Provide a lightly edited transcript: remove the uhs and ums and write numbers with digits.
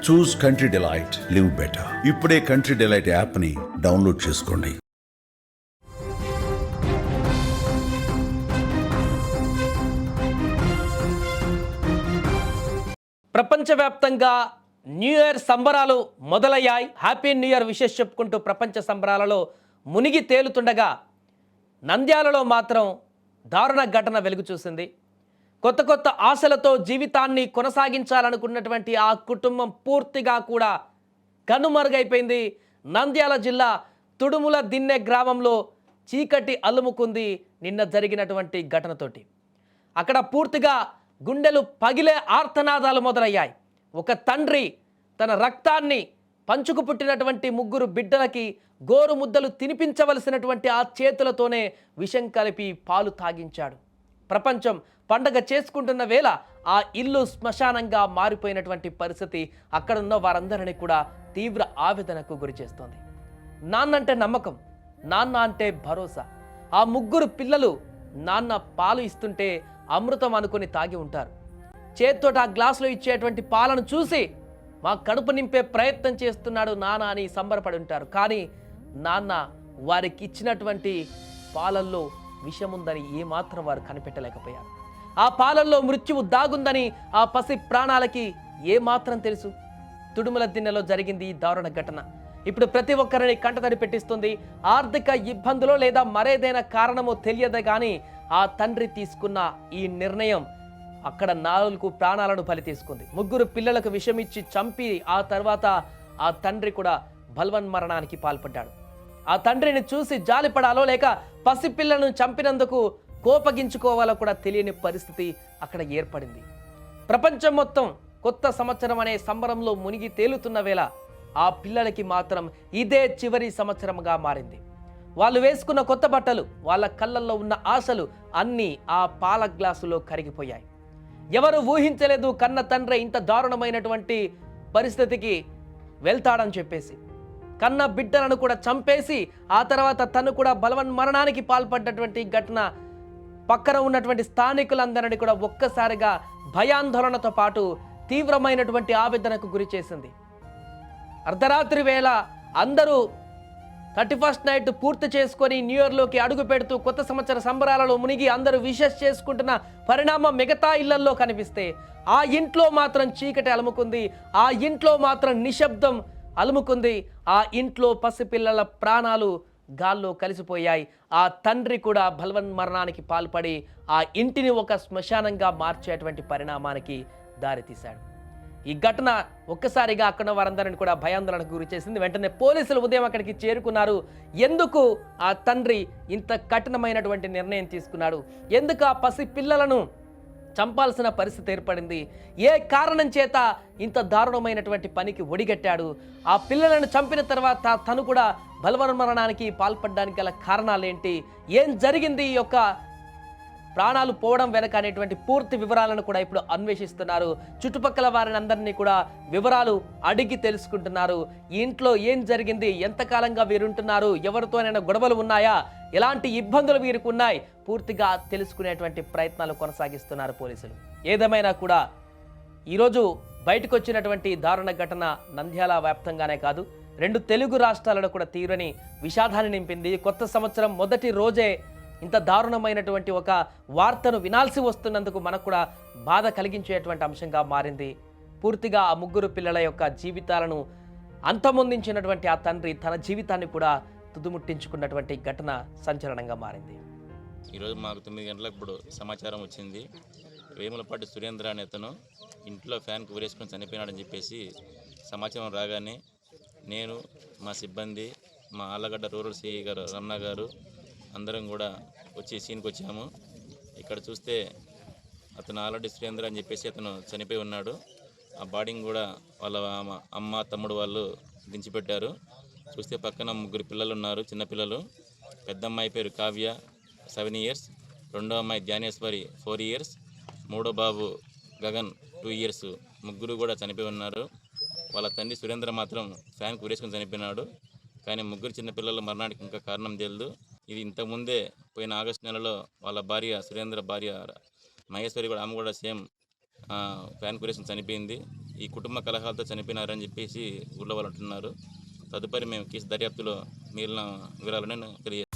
చూస్ country delight, live better. ఇప్పుడే country delight యాప్ని download చేసుకోండి. ప్రపంచవ్యాప్తంగా న్యూ ఇయర్ సంబరాలు మొదలయ్యాయి. హ్యాపీ న్యూ ఇయర్ విషెస్ చెప్పుకుంటూ ప్రపంచ సంబరాలలో మునిగి తేలుతుండగా నంద్యాలలో మాత్రం దారుణ ఘటన వెలుగు చూసింది. కొత్త కొత్త ఆశలతో జీవితాన్ని కొనసాగించాలనుకున్నటువంటి ఆ కుటుంబం పూర్తిగా కూడా కనుమరుగైపోయింది. నంద్యాల జిల్లా తుడుముల దిన్నె గ్రామంలో చీకటి అలుముకుంది నిన్న జరిగినటువంటి ఘటనతోటి. అక్కడ పూర్తిగా గుండెలు పగిలే ఆర్తనాదాలు మొదలయ్యాయి. ఒక తండ్రి తన రక్తాన్ని పంచుకు పుట్టినటువంటి 3 బిడ్డలకి గోరు ముద్దలు తినిపించవలసినటువంటి ఆ చేతులతోనే విషం కలిపి పాలు తాగించాడు. ప్రపంచం పండగ చేసుకుంటున్న వేళ ఆ ఇల్లు శ్మశానంగా మారిపోయినటువంటి పరిస్థితి అక్కడున్న వారందరినీ కూడా తీవ్ర ఆవేదనకు గురి చేస్తోంది. నాన్న అంటే నమ్మకం, నాన్న అంటే భరోసా. ఆ 3 పిల్లలు నాన్న పాలు ఇస్తుంటే అమృతం అనుకుని తాగి ఉంటారు. చేత్తోట ఆ గ్లాసులో ఇచ్చేటువంటి పాలను చూసి మా కడుపు నింపే ప్రయత్నం చేస్తున్నాడు నాన్న అని సంబరపడి ఉంటారు. కానీ నాన్న వారికి ఇచ్చినటువంటి పాలల్లో విషముందని ఏమాత్రం వారు కనిపెట్టలేకపోయారు. ఆ పాలల్లో మృత్యువు దాగుందని ఆ పసి ప్రాణాలకి ఏమాత్రం తెలుసు? తుడుముల దిన్నెలో జరిగింది ఈ దారుణ ఘటన ఇప్పుడు ప్రతి ఒక్కరిని కంటతడి పెట్టిస్తుంది. ఆర్థిక ఇబ్బందులో లేదా మరేదైనా కారణమో తెలియదు కానీ ఆ తండ్రి తీసుకున్న ఈ నిర్ణయం అక్కడ 4 ప్రాణాలను బలి తీసుకుంది. 3 పిల్లలకు విషమిచ్చి చంపి ఆ తర్వాత ఆ తండ్రి కూడా బలవన్మరణానికి పాల్పడ్డాడు. ఆ తండ్రిని చూసి జాలిపడాలో లేక పసిపిల్లను చంపినందుకు కోపగించుకోవాలో కూడా తెలియని పరిస్థితి అక్కడ ఏర్పడింది. ప్రపంచం మొత్తం కొత్త సంవత్సరం అనే సంబరంలో మునిగి తేలుతున్న వేళ ఆ పిల్లలకి మాత్రం ఇదే చివరి సంవత్సరంగా మారింది. వాళ్ళు వేసుకున్న కొత్త బట్టలు, వాళ్ళ కళ్ళల్లో ఉన్న ఆశలు అన్నీ ఆ పాల గ్లాసులో కరిగిపోయాయి. ఎవరు ఊహించలేదు కన్న తండ్రి ఇంత దారుణమైనటువంటి పరిస్థితికి వెళ్తాడని చెప్పేసి. కన్న బిడ్డలను కూడా చంపేసి ఆ తర్వాత తను కూడా బలవన్మరణానికి పాల్పడ్డటువంటి ఘటన పక్కన ఉన్నటువంటి స్థానికులందరినీ కూడా ఒక్కసారిగా భయాందోళనతో పాటు తీవ్రమైనటువంటి ఆవేదనకు గురి చేసింది. అర్ధరాత్రి వేళ అందరూ 31st నైట్ పూర్తి చేసుకొని న్యూ ఇయర్లోకి అడుగు పెడుతూ కొత్త సంవత్సర సంబరాలలో మునిగి అందరూ విషెస్ చేసుకుంటున్న పరిణామం మిగతా ఇళ్లల్లో కనిపిస్తే ఆ ఇంట్లో మాత్రం చీకటి అలుముకుంది. ఆ ఇంట్లో మాత్రం నిశ్శబ్దం అలుముకుంది. ఆ ఇంట్లో పసిపిల్లల ప్రాణాలు గాల్లో కలిసిపోయాయి. ఆ తండ్రి కూడా బలవన్మరణానికి పాల్పడి ఆ ఇంటిని ఒక శ్మశానంగా మార్చేటువంటి పరిణామానికి దారితీశాడు. ఈ ఘటన ఒక్కసారిగా అక్కడ వారందరిని కూడా భయాందోళనకు గురి చేసింది. వెంటనే పోలీసులు ఉదయం అక్కడికి చేరుకున్నారు. ఎందుకు ఆ తండ్రి ఇంత కఠినమైనటువంటి నిర్ణయం తీసుకున్నాడు? ఎందుకు ఆ పసి పిల్లలను చంపాల్సిన పరిస్థితి ఏర్పడింది? ఏ కారణం చేత ఇంత దారుణమైనటువంటి పనికి ఒడిగట్టాడు? ఆ పిల్లలను చంపిన తర్వాత తను కూడా బలవన్మరణానికి పాల్పడడానికి గల కారణాలేంటి? ఏం జరిగింది ఈ యొక్క ప్రాణాలు పోవడం వెనక అనేటువంటి పూర్తి వివరాలను కూడా ఇప్పుడు అన్వేషిస్తున్నారు. చుట్టుపక్కల వారిని అందరినీ కూడా వివరాలు అడిగి తెలుసుకుంటున్నారు. ఈ ఇంట్లో ఏం జరిగింది, ఎంతకాలంగా వీరుంటున్నారు, ఎవరితోనైనా గొడవలు ఉన్నాయా, ఎలాంటి ఇబ్బందులు వీరికి ఉన్నాయి, పూర్తిగా తెలుసుకునేటువంటి ప్రయత్నాలు కొనసాగిస్తున్నారు పోలీసులు. ఏదేమైనా కూడా ఈరోజు బయటకు వచ్చినటువంటి దారుణ ఘటన నంద్యాల వ్యాప్తంగానే కాదు 2 తెలుగు రాష్ట్రాలలో కూడా తీవ్రని విషాదాన్ని నింపింది. కొత్త సంవత్సరం మొదటి రోజే ఇంత దారుణమైనటువంటి ఒక వార్తను వినాల్సి వస్తున్నందుకు మనకు కూడా బాధ కలిగించేటువంటి అంశంగా మారింది. పూర్తిగా ఆ 3 పిల్లల యొక్క జీవితాలను అంతమొందించినటువంటి ఆ తండ్రి తన జీవితాన్ని కూడా తుదుముట్టించుకున్నటువంటి ఘటన సంచలనంగా మారింది. ఈరోజు మాకు 9 గంటలకు ఇప్పుడు సమాచారం వచ్చింది. వేములపాటి సురేంద్ర అనే అతను ఇంట్లో ఫ్యాన్కు ఊరేసుకొని చనిపోయినాడని చెప్పేసి సమాచారం రాగానే నేను, మా సిబ్బంది, మా ఆళ్ళగడ్డ రూరల్ సిఐ గారు రమణ గారు అందరం కూడా వచ్చి సీన్కి వచ్చాము. ఇక్కడ చూస్తే అతను ఆల్రెడీ సురేంద్ర అని చెప్పేసి అతను చనిపోయి ఉన్నాడు. ఆ బాడీని కూడా వాళ్ళ అమ్మ తమ్ముడు వాళ్ళు దించిపెట్టారు. చూస్తే పక్కన 3 పిల్లలు ఉన్నారు, చిన్నపిల్లలు. పెద్ద అమ్మాయి పేరు కావ్య 7 ఇయర్స్, రెండో అమ్మాయి ధ్యానేశ్వరి 4 ఇయర్స్, మూడో బాబు గగన్ 2 ఇయర్స్. 3 కూడా చనిపోయి ఉన్నారు. వాళ్ళ తండ్రి సురేంద్ర మాత్రం ఫ్యాన్కి ఉరేసుకొని చనిపోయినాడు. కానీ 3 చిన్నపిల్లల మరణానికి ఇంకా కారణం తెలియదు. ఇది ఇంతకుముందే పోయిన ఆగస్టు నెలలో వాళ్ళ భార్య సురేంద్ర భార్య మహేశ్వరి కూడా ఆమె కూడా సేమ్ ఫ్యాన్ కురేషన్ చనిపోయింది. ఈ కుటుంబ కలహాలతో చనిపోయినారని చెప్పేసి ఊళ్ళో వాళ్ళు అంటున్నారు. తదుపరి మేము కేసు దర్యాప్తులో మిగిలిన వివరాలను తెలియజేస్తాం.